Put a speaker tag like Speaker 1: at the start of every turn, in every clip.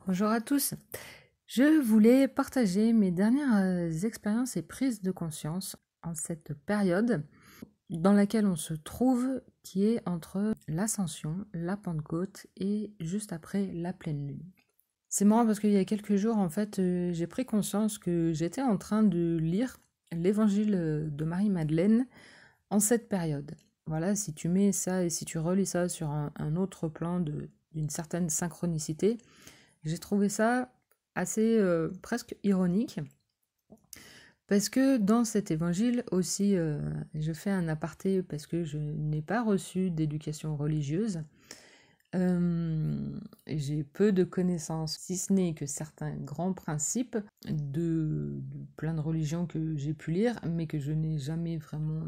Speaker 1: Bonjour à tous. Je voulais partager mes dernières expériences et prises de conscience en cette période dans laquelle on se trouve, qui est entre l'Ascension, la Pentecôte et juste après la pleine lune. C'est marrant parce qu'il y a quelques jours, en fait, j'ai pris conscience que j'étais en train de lire l'évangile de Marie-Madeleine en cette période. Voilà, si tu mets ça et si tu relis ça sur un autre plan d'une certaine synchronicité, j'ai trouvé ça assez presque ironique, parce que dans cet évangile aussi, je fais un aparté parce que je n'ai pas reçu d'éducation religieuse. J'ai peu de connaissances, si ce n'est que certains grands principes de plein de religions que j'ai pu lire, mais que je n'ai jamais vraiment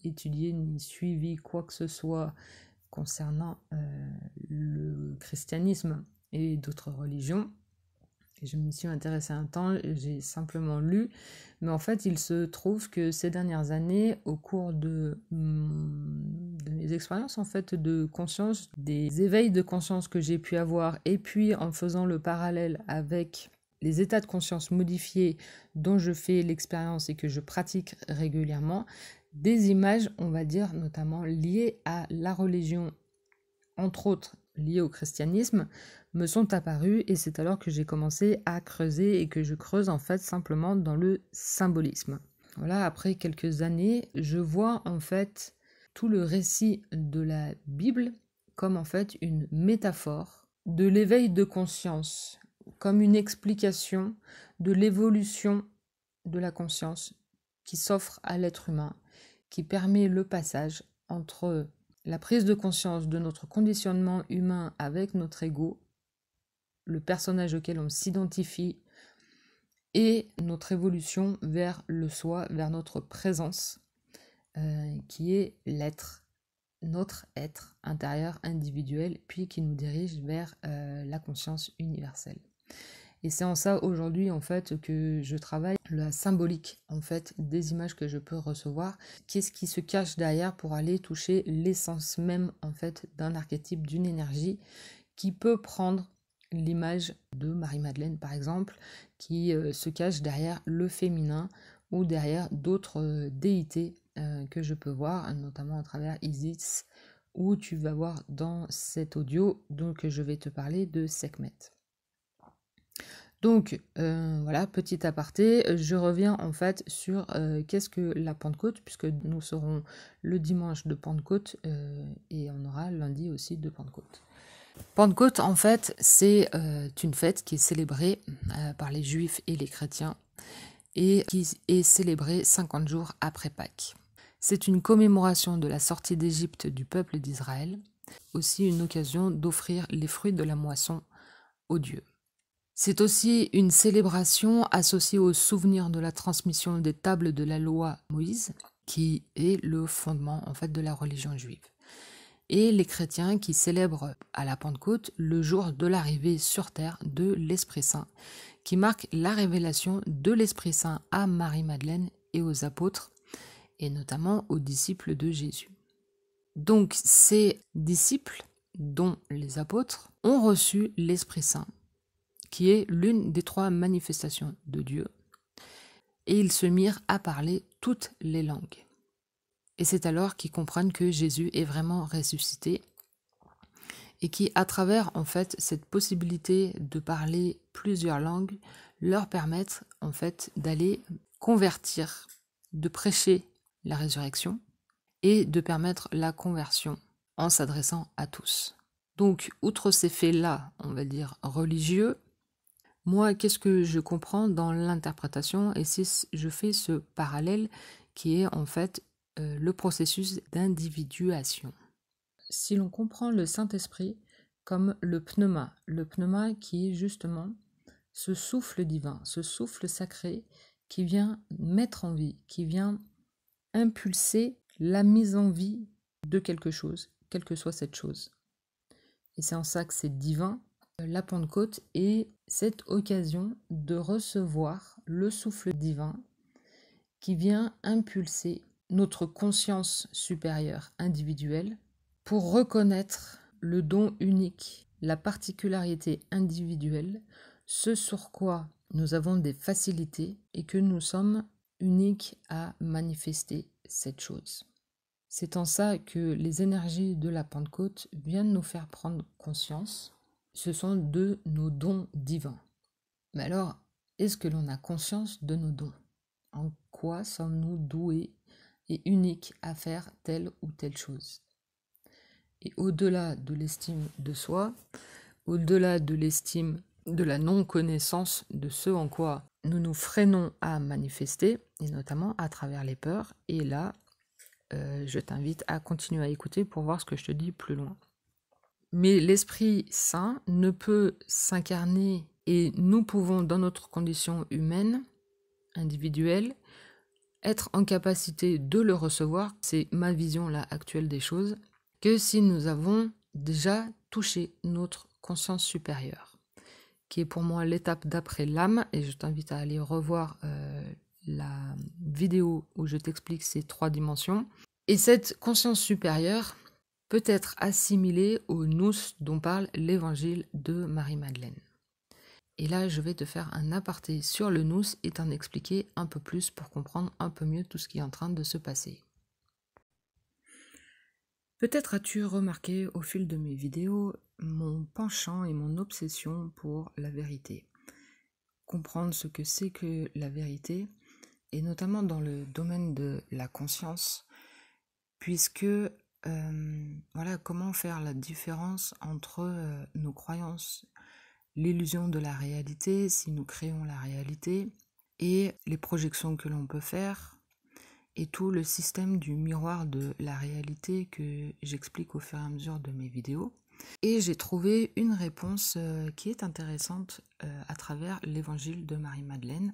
Speaker 1: étudié ni suivi quoi que ce soit concernant le christianisme et d'autres religions. Et je me suis intéressée un temps, j'ai simplement lu, mais en fait il se trouve que ces dernières années, au cours de mes expériences en fait de conscience, des éveils de conscience que j'ai pu avoir, et puis en faisant le parallèle avec les états de conscience modifiés dont je fais l'expérience et que je pratique régulièrement, des images, on va dire, notamment liées à la religion, entre autres liées au christianisme, me sont apparues, et c'est alors que j'ai commencé à creuser et que je creuse en fait simplement dans le symbolisme. Voilà, après quelques années, je vois en fait tout le récit de la Bible comme en fait une métaphore de l'éveil de conscience, comme une explication de l'évolution de la conscience qui s'offre à l'être humain, qui permet le passage entre la prise de conscience de notre conditionnement humain avec notre ego, le personnage auquel on s'identifie, et notre évolution vers le soi, vers notre présence, qui est l'être, notre être intérieur individuel, puis qui nous dirige vers la conscience universelle. Et c'est en ça aujourd'hui en fait que je travaille la symbolique en fait des images que je peux recevoir. Qu'est-ce qui se cache derrière pour aller toucher l'essence même en fait d'un archétype, d'une énergie qui peut prendre l'image de Marie-Madeleine par exemple, qui se cache derrière le féminin ou derrière d'autres déités que je peux voir, notamment à travers Isis, où tu vas voir dans cet audio donc je vais te parler de Sekhmet. Donc voilà, petit aparté, je reviens en fait sur qu'est-ce que la Pentecôte, puisque nous serons le dimanche de Pentecôte et on aura lundi aussi de Pentecôte. Pentecôte, en fait, c'est une fête qui est célébrée par les Juifs et les chrétiens et qui est célébrée 50 jours après Pâques. C'est une commémoration de la sortie d'Égypte du peuple d'Israël, aussi une occasion d'offrir les fruits de la moisson aux dieux. C'est aussi une célébration associée au souvenir de la transmission des tables de la loi Moïse, qui est le fondement en fait de la religion juive. Et les chrétiens qui célèbrent à la Pentecôte le jour de l'arrivée sur terre de l'Esprit Saint, qui marque la révélation de l'Esprit Saint à Marie-Madeleine et aux apôtres, et notamment aux disciples de Jésus. Donc ces disciples, dont les apôtres, ont reçu l'Esprit Saint, qui est l'une des 3 manifestations de Dieu, et ils se mirent à parler toutes les langues. Et c'est alors qu'ils comprennent que Jésus est vraiment ressuscité, et qui, à travers en fait cette possibilité de parler plusieurs langues, leur permettent en fait d'aller convertir, de prêcher la résurrection, et de permettre la conversion en s'adressant à tous. Donc, outre ces faits-là, on va dire religieux, moi, qu'est-ce que je comprends dans l'interprétation, et si je fais ce parallèle qui est en fait le processus d'individuation. Si l'on comprend le Saint-Esprit comme le pneuma qui est justement ce souffle divin, ce souffle sacré qui vient mettre en vie, qui vient impulser la mise en vie de quelque chose, quelle que soit cette chose. Et c'est en ça que c'est divin. La Pentecôte est cette occasion de recevoir le souffle divin qui vient impulser notre conscience supérieure individuelle pour reconnaître le don unique la particularité individuelle, ce sur quoi nous avons des facilités et que nous sommes uniques à manifester cette chose. C'est en ça que les énergies de la Pentecôte viennent nous faire prendre conscience. Ce sont de nos dons divins. Mais alors, est-ce que l'on a conscience de nos dons? En quoi sommes-nous doués et uniques à faire telle ou telle chose? Et au-delà de l'estime de soi, au-delà de l'estime de la non-connaissance de ce en quoi nous nous freinons à manifester, et notamment à travers les peurs, et là, je t'invite à continuer à écouter pour voir ce que je te dis plus loin. Mais l'Esprit Saint ne peut s'incarner et nous pouvons, dans notre condition humaine, individuelle, être en capacité de le recevoir, c'est ma vision là actuelle des choses, que si nous avons déjà touché notre conscience supérieure, qui est pour moi l'étape d'après l'âme, et je t'invite à aller revoir la vidéo où je t'explique ces 3 dimensions. Et cette conscience supérieure peut être assimilée au nous dont parle l'évangile de Marie-Madeleine. Et là, je vais te faire un aparté sur le nous et t'en expliquer un peu plus pour comprendre un peu mieux tout ce qui est en train de se passer. Peut-être as-tu remarqué au fil de mes vidéos mon penchant et mon obsession pour la vérité. Comprendre ce que c'est que la vérité, et notamment dans le domaine de la conscience, puisque voilà, comment faire la différence entre nos croyances, l'illusion de la réalité, si nous créons la réalité, et les projections que l'on peut faire, et tout le système du miroir de la réalité que j'explique au fur et à mesure de mes vidéos. Et j'ai trouvé une réponse qui est intéressante à travers l'évangile de Marie-Madeleine,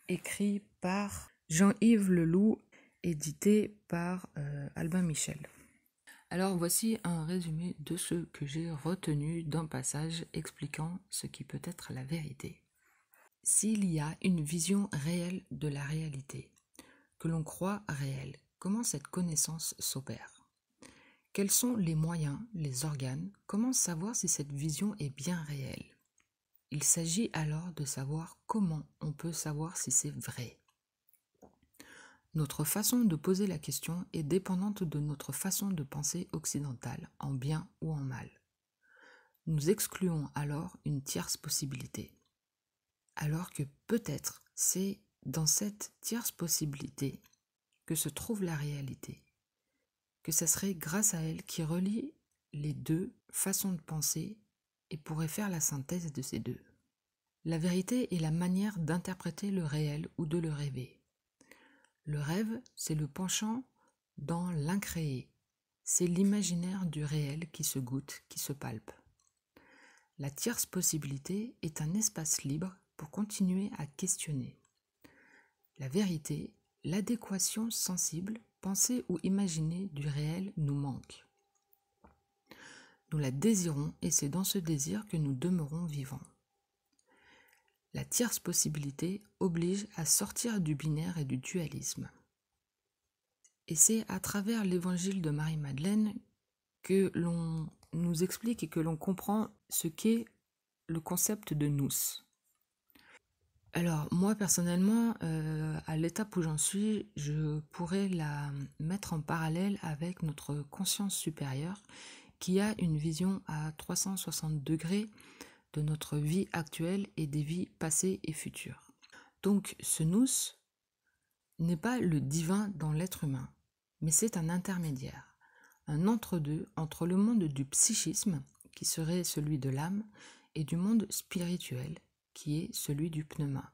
Speaker 1: écrit par Jean-Yves Leloup, édité par Albin Michel. Alors voici un résumé de ce que j'ai retenu d'un passage expliquant ce qui peut être la vérité. S'il y a une vision réelle de la réalité, que l'on croit réelle, comment cette connaissance s'opère? Quels sont les moyens, les organes? Comment savoir si cette vision est bien réelle? Il s'agit alors de savoir comment on peut savoir si c'est vrai. Notre façon de poser la question est dépendante de notre façon de penser occidentale, en bien ou en mal. Nous excluons alors une tierce possibilité. Alors que peut-être c'est dans cette tierce possibilité que se trouve la réalité, que ce serait grâce à elle qui relie les deux façons de penser et pourrait faire la synthèse de ces deux. La vérité est la manière d'interpréter le réel ou de le rêver. Le rêve, c'est le penchant dans l'incréé. C'est l'imaginaire du réel qui se goûte, qui se palpe. La tierce possibilité est un espace libre pour continuer à questionner. La vérité, l'adéquation sensible, pensée ou imaginée du réel nous manque. Nous la désirons et c'est dans ce désir que nous demeurons vivants. La tierce possibilité oblige à sortir du binaire et du dualisme. Et c'est à travers l'évangile de Marie-Madeleine que l'on nous explique et que l'on comprend ce qu'est le concept de nous. Alors moi personnellement, à l'étape où j'en suis, je pourrais la mettre en parallèle avec notre conscience supérieure qui a une vision à 360 degrés de notre vie actuelle et des vies passées et futures. Donc ce nous n'est pas le divin dans l'être humain, mais c'est un intermédiaire, un entre-deux entre le monde du psychisme, qui serait celui de l'âme, et du monde spirituel, qui est celui du pneuma.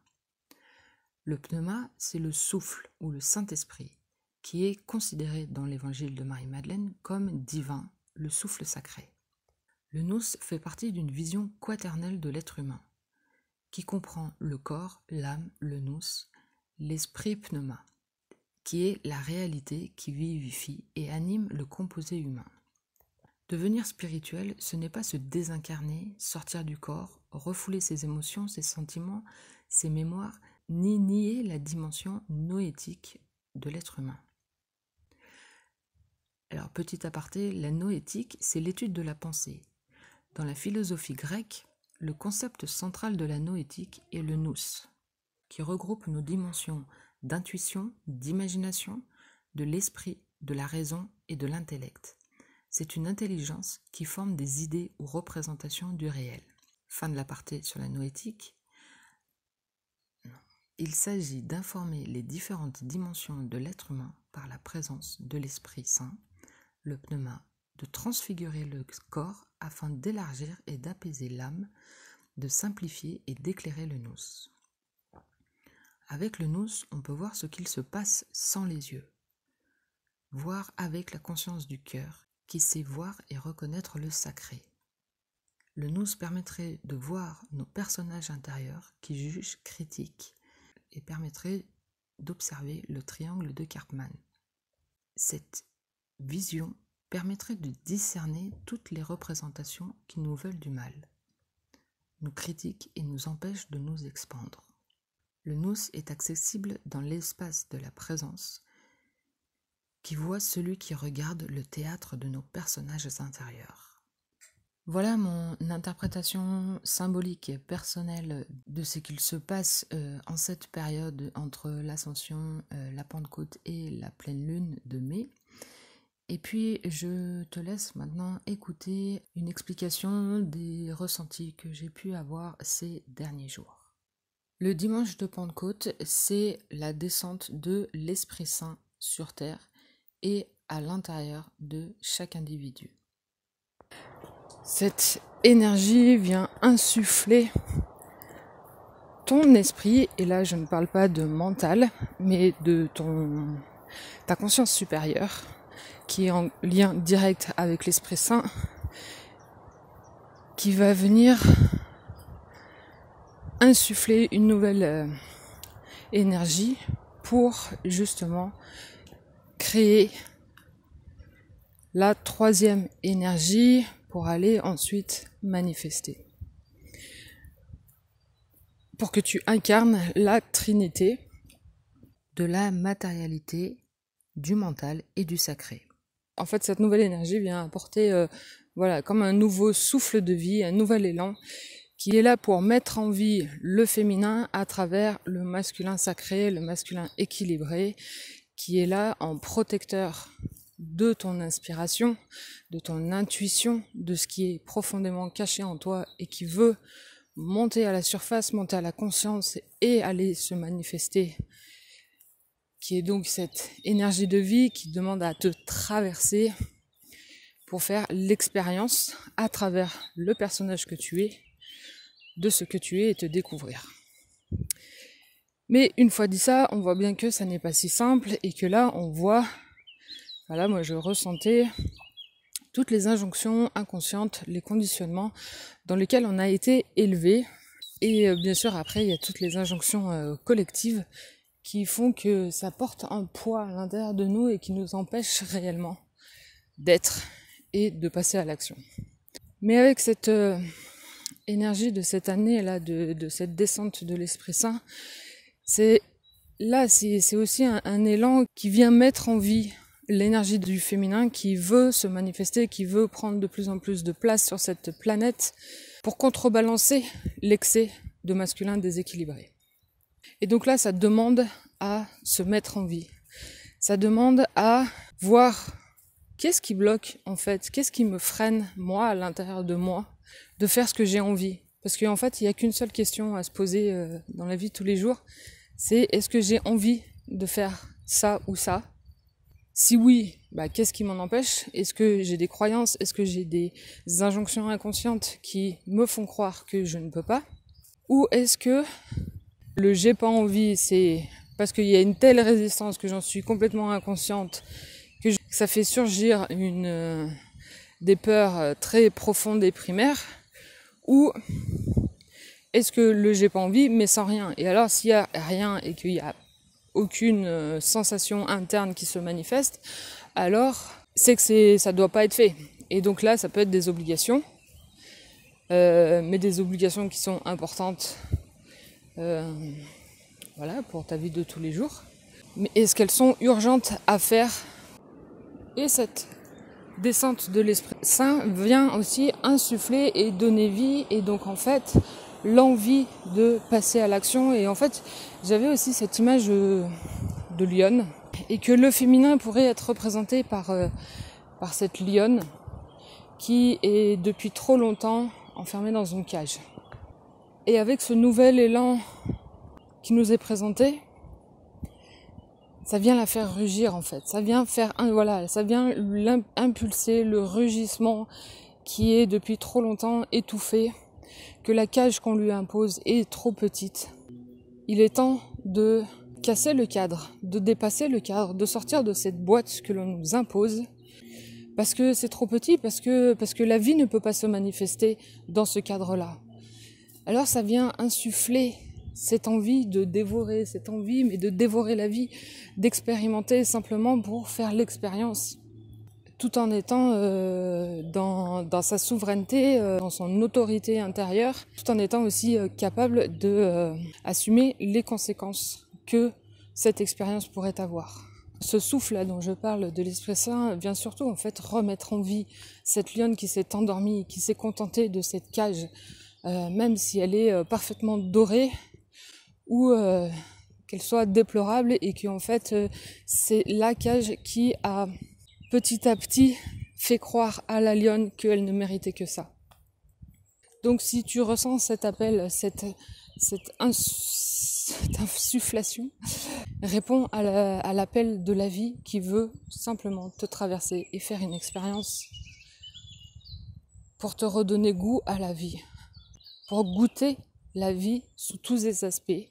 Speaker 1: Le pneuma, c'est le souffle ou le Saint-Esprit, qui est considéré dans l'évangile de Marie-Madeleine comme divin, le souffle sacré. Le nous fait partie d'une vision quaternelle de l'être humain, qui comprend le corps, l'âme, le nous, l'esprit pneuma, qui est la réalité qui vivifie et anime le composé humain. Devenir spirituel, ce n'est pas se désincarner, sortir du corps, refouler ses émotions, ses sentiments, ses mémoires, ni nier la dimension noétique de l'être humain. Alors, petit aparté, la noétique, c'est l'étude de la pensée. Dans la philosophie grecque, le concept central de la noétique est le nous, qui regroupe nos dimensions d'intuition, d'imagination, de l'esprit, de la raison et de l'intellect. C'est une intelligence qui forme des idées ou représentations du réel. Fin de l'aparté sur la noétique. Il s'agit d'informer les différentes dimensions de l'être humain par la présence de l'Esprit Saint, le pneuma, de transfigurer le corps afin d'élargir et d'apaiser l'âme, de simplifier et d'éclairer le nous. Avec le nous, on peut voir ce qu'il se passe sans les yeux, voir avec la conscience du cœur qui sait voir et reconnaître le sacré. Le nous permettrait de voir nos personnages intérieurs qui jugent, critiquent et permettrait d'observer le triangle de Karpman. Cette vision permettrait de discerner toutes les représentations qui nous veulent du mal, nous critiquent et nous empêchent de nous expandre. Le nous est accessible dans l'espace de la présence qui voit celui qui regarde le théâtre de nos personnages intérieurs. Voilà mon interprétation symbolique et personnelle de ce qu'il se passe en cette période entre l'Ascension, la Pentecôte et la pleine lune de mai. Et puis je te laisse maintenant écouter une explication des ressentis que j'ai pu avoir ces derniers jours. Le dimanche de Pentecôte, c'est la descente de l'Esprit Saint sur terre et à l'intérieur de chaque individu. Cette énergie vient insuffler ton esprit, et là je ne parle pas de mental, mais de ta conscience supérieure, qui est en lien direct avec l'Esprit Saint, qui va venir insuffler une nouvelle énergie pour justement créer la troisième énergie pour aller ensuite manifester. Pour que tu incarnes la trinité de la matérialité, du mental et du sacré. En fait, cette nouvelle énergie vient apporter comme un nouveau souffle de vie, un nouvel élan qui est là pour mettre en vie le féminin à travers le masculin sacré, le masculin équilibré, qui est là en protecteur de ton inspiration, de ton intuition, de ce qui est profondément caché en toi et qui veut monter à la surface, monter à la conscience et aller se manifester, qui est donc cette énergie de vie qui demande à te traverser pour faire l'expérience à travers le personnage que tu es, de ce que tu es et te découvrir. Mais une fois dit ça, on voit bien que ça n'est pas si simple et que là on voit, voilà, moi je ressentais toutes les injonctions inconscientes, les conditionnements dans lesquels on a été élevé. Et bien sûr après il y a toutes les injonctions collectives qui font que ça porte un poids à l'intérieur de nous et qui nous empêche réellement d'être et de passer à l'action. Mais avec cette énergie de cette année là, de cette descente de l'Esprit Saint, c'est aussi un élan qui vient mettre en vie l'énergie du féminin qui veut se manifester, qui veut prendre de plus en plus de place sur cette planète pour contrebalancer l'excès de masculin déséquilibré. Et donc là, ça demande à se mettre en vie. Ça demande à voir qu'est-ce qui bloque en fait, qu'est-ce qui me freine, moi, à l'intérieur de moi, de faire ce que j'ai envie. Parce qu'en fait, il n'y a qu'une seule question à se poser dans la vie de tous les jours, c'est est-ce que j'ai envie de faire ça ou ça ? Si oui, qu'est-ce qui m'en empêche ? Est-ce que j'ai des croyances ? Est-ce que j'ai des injonctions inconscientes qui me font croire que je ne peux pas ? Ou est-ce que le j'ai pas envie, c'est parce qu'il y a une telle résistance que j'en suis complètement inconsciente, que ça fait surgir des peurs très profondes et primaires ? Ou est-ce que le j'ai pas envie, mais sans rien ? Et alors s'il y a rien et qu'il y a aucune sensation interne qui se manifeste, alors c'est que ça doit pas être fait. Et donc là, ça peut être des obligations, mais des obligations qui sont importantes pour ta vie de tous les jours. Mais est-ce qu'elles sont urgentes à faire ? Et cette descente de l'Esprit Saint vient aussi insuffler et donner vie, et donc en fait l'envie de passer à l'action. Et en fait j'avais aussi cette image de lionne, et que le féminin pourrait être représenté par cette lionne qui est depuis trop longtemps enfermée dans une cage. Et avec ce nouvel élan qui nous est présenté, ça vient la faire rugir en fait. Ça vient impulser le rugissement qui est depuis trop longtemps étouffé, que la cage qu'on lui impose est trop petite. Il est temps de casser le cadre, de dépasser le cadre, de sortir de cette boîte que l'on nous impose, parce que c'est trop petit, parce que la vie ne peut pas se manifester dans ce cadre-là. Alors ça vient insuffler cette envie de dévorer, cette envie mais de dévorer la vie, d'expérimenter simplement pour faire l'expérience, tout en étant dans sa souveraineté, dans son autorité intérieure, tout en étant aussi capable de assumer les conséquences que cette expérience pourrait avoir. Ce souffle-là dont je parle de l'Esprit Saint vient surtout en fait remettre en vie cette lionne qui s'est endormie, qui s'est contentée de cette cage, même si elle est parfaitement dorée, ou qu'elle soit déplorable, et que en fait c'est la cage qui a petit à petit fait croire à la lionne qu'elle ne méritait que ça. Donc si tu ressens cet appel, cette insufflation, réponds à l'appel de la vie qui veut simplement te traverser et faire une expérience pour te redonner goût à la vie, pour goûter la vie sous tous ses aspects.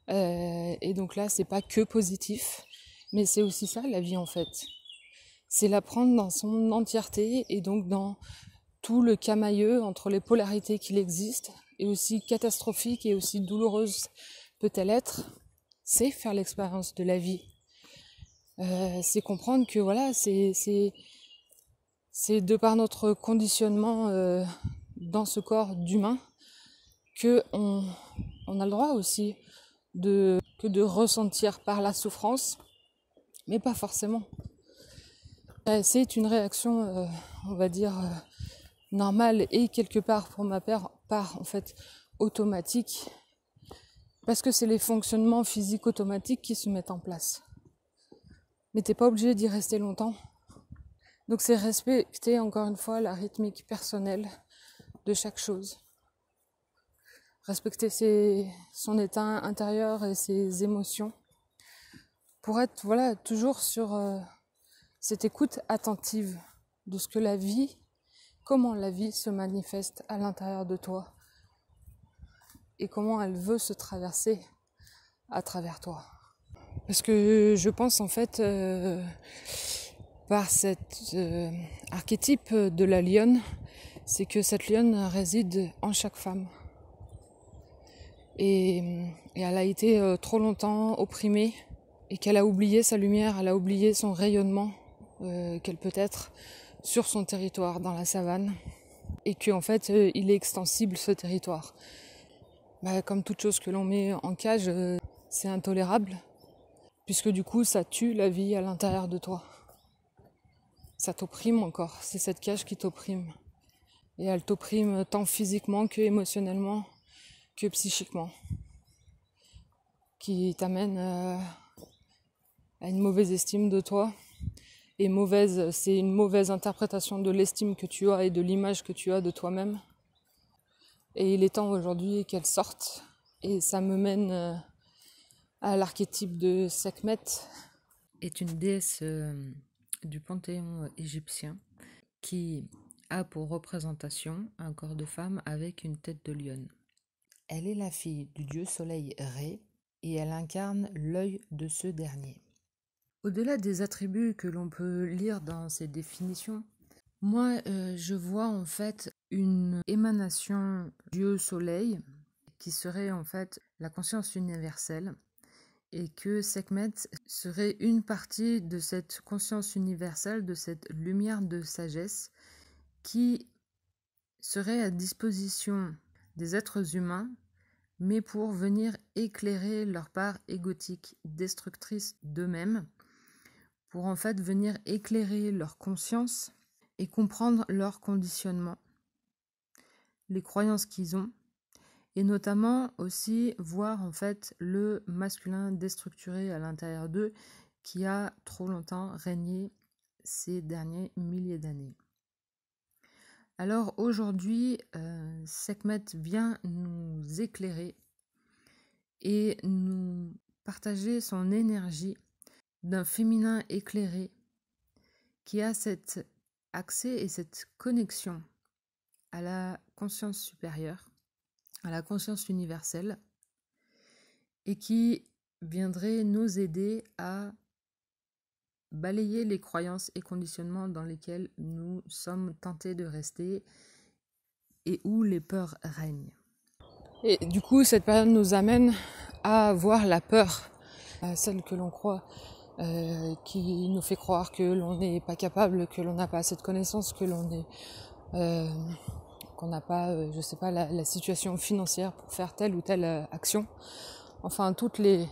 Speaker 1: Et donc là, c'est pas que positif, mais c'est aussi ça la vie en fait. C'est la prendre dans son entièreté, et donc dans tout le camailleux entre les polarités qu'il existe, et aussi catastrophique et aussi douloureuse peut-elle être. C'est faire l'expérience de la vie. C'est comprendre que voilà, c'est de par notre conditionnement dans ce corps d'humain que on a le droit aussi de ressentir par la souffrance, mais pas forcément. C'est une réaction, on va dire, normale, et quelque part pour ma part en fait automatique, parce que c'est les fonctionnements physiques automatiques qui se mettent en place. Mais t'es pas obligé d'y rester longtemps. Donc c'est respecter encore une fois la rythmique personnelle de chaque chose. Respecter son état intérieur et ses émotions, pour être toujours sur cette écoute attentive de ce que la vie, comment la vie se manifeste à l'intérieur de toi, et comment elle veut se traverser à travers toi. Parce que je pense en fait, par cet archétype de la lionne, c'est que cette lionne réside en chaque femme. Et elle a été trop longtemps opprimée, et qu'elle a oublié sa lumière, elle a oublié son rayonnement qu'elle peut être sur son territoire, dans la savane, et qu'en fait il est extensible ce territoire. Comme toute chose que l'on met en cage, c'est intolérable, puisque du coup ça tue la vie à l'intérieur de toi. Ça t'opprime encore, c'est cette cage qui t'opprime. Et elle t'opprime tant physiquement que émotionnellement, que psychiquement, qui t'amène à une mauvaise estime de toi. Et c'est une mauvaise interprétation de l'estime que tu as et de l'image que tu as de toi-même. Et il est temps aujourd'hui qu'elle sorte. Et ça me mène à l'archétype de Sekhmet.
Speaker 2: Est une déesse du panthéon égyptien qui a pour représentation un corps de femme avec une tête de lionne. Elle est la fille du dieu soleil Ré, et elle incarne l'œil de ce dernier. Au-delà des attributs que l'on peut lire dans ces définitions, moi je vois en fait une émanation du dieu soleil qui serait en fait la conscience universelle, et que Sekhmet serait une partie de cette conscience universelle, de cette lumière de sagesse qui serait à disposition des êtres humains, mais pour venir éclairer leur part égotique, destructrice d'eux-mêmes, pour en fait venir éclairer leur conscience
Speaker 1: et comprendre leur conditionnement, les croyances qu'ils ont, et notamment aussi voir en fait le masculin déstructuré à l'intérieur d'eux qui a trop longtemps régné ces derniers milliers d'années. Alors aujourd'hui, Sekhmet vient nous éclairer et nous partager son énergie d'un féminin éclairé qui a cet accès et cette connexion à la conscience supérieure, à la conscience universelle, et qui viendrait nous aider à balayer les croyances et conditionnements dans lesquels nous sommes tentés de rester et où les peurs règnent. Et du coup, cette période nous amène à voir la peur, celle que l'on croit, qui nous fait croire que l'on n'est pas capable, que l'on n'a pas assez de connaissances, que l'on est, qu'on n'a pas, la situation financière pour faire telle ou telle action. Enfin, toutes les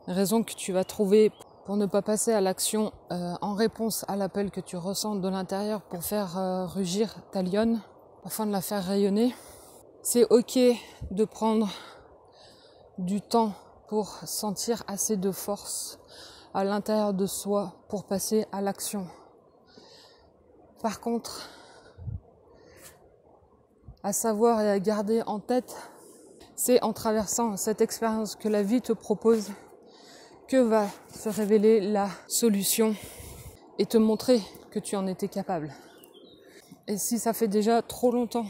Speaker 1: raisons que tu vas trouver pour ne pas passer à l'action en réponse à l'appel que tu ressens de l'intérieur pour faire rugir ta lionne, afin de la faire rayonner. C'est ok de prendre du temps pour sentir assez de force à l'intérieur de soi pour passer à l'action. Par contre, à savoir et à garder en tête, c'est en traversant cette expérience que la vie te propose que va se révéler la solution et te montrer que tu en étais capable. Et si ça fait déjà trop longtemps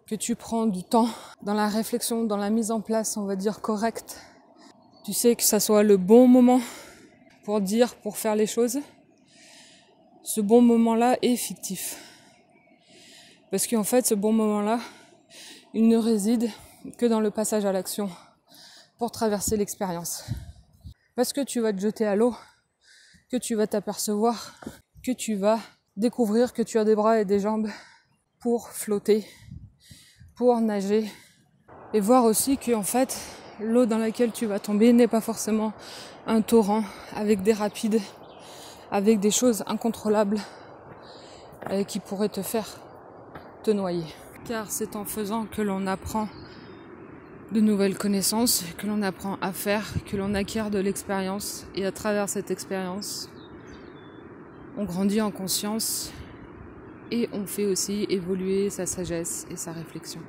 Speaker 1: que tu prends du temps dans la réflexion, dans la mise en place, on va dire, correcte, tu sais que ça soit le bon moment pour dire, pour faire les choses, ce bon moment-là est fictif. Parce qu'en fait, ce bon moment-là, il ne réside que dans le passage à l'action pour traverser l'expérience. Parce que tu vas te jeter à l'eau, que tu vas t'apercevoir, que tu vas découvrir que tu as des bras et des jambes pour flotter, pour nager, et voir aussi que en fait, l'eau dans laquelle tu vas tomber n'est pas forcément un torrent avec des rapides, avec des choses incontrôlables qui pourraient te faire te noyer. Car c'est en faisant que l'on apprend de nouvelles connaissances, que l'on apprend à faire, que l'on acquiert de l'expérience, et à travers cette expérience, on grandit en conscience et on fait aussi évoluer sa sagesse et sa réflexion.